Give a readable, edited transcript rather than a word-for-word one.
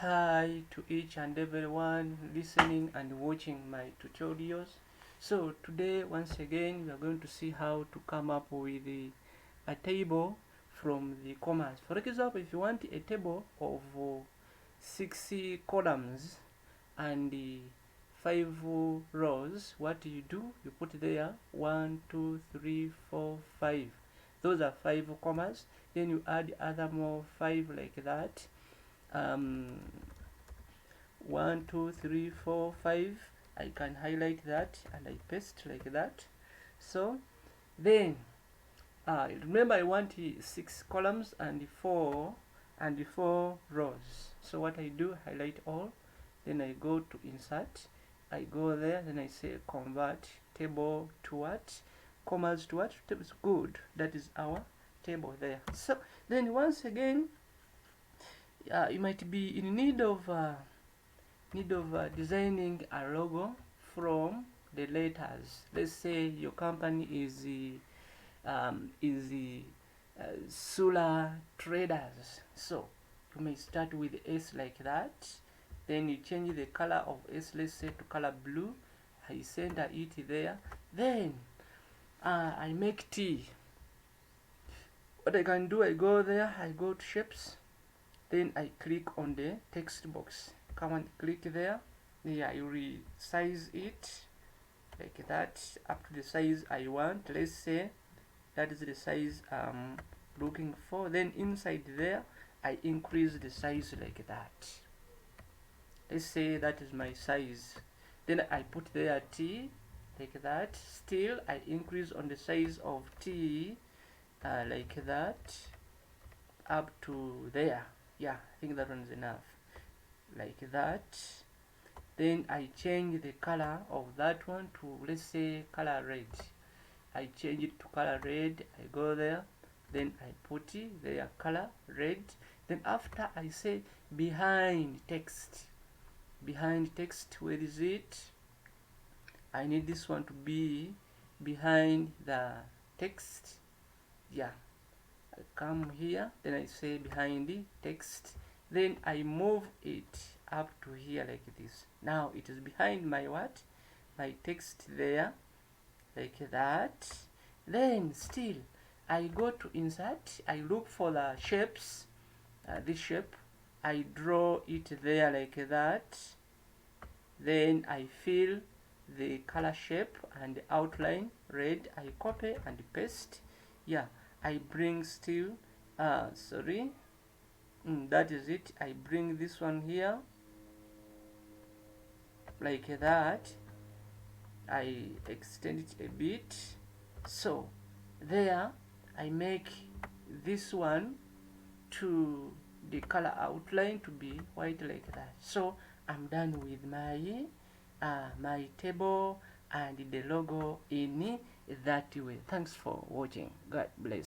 Hi to each and everyone listening and watching my tutorials. So today once again we are going to see how to come up with a table from the commas. For example, if you want a table of 60 columns and 5 rows, what do? You put there 1, 2, 3, 4, 5. Those are 5 commas. Then you add other more 5 like that. 1, 2, 3, 4, 5. I can highlight that and I paste like that. So then remember I want 6 columns and 4 rows. So what I do, highlight all, then I go to insert, I go there, then I say convert table to what, commas to what, tables. Good, that is our table there. So then once again you might be in need of designing a logo from the letters. Let's say your company is Sula Traders. So you may start with S like that. Then you change the color of S, let's say to color blue. I center it there. Then I make T. What I can do, I go there, I go to shapes. Then I click on the text box. Come and click there. Yeah, you resize it like that up to the size I want. Let's say that is the size I'm looking for. Then inside there I increase the size like that. Let's say that is my size. Then I put there T like that. Still I increase on the size of T like that up to there. Yeah, I think that one's enough like that. Then I change the color of that one to, let's say, color red. I change it to color red. I go there, then I put it there, color red. Then after I say behind text, where is it? I need this one to be behind the text. Yeah, I come here, then I say behind the text, then I move it up to here like this. Now it is behind my what? My text there like that. Then still I go to insert, I look for the shapes, this shape, I draw it there like that. Then I fill the color shape and the outline red, I copy and paste. Yeah, I bring still that is it. I bring this one here like that. I extend it a bit. So there I make this one to the color outline to be white like that. So I'm done with my table and the logo in that way. Thanks for watching. God bless.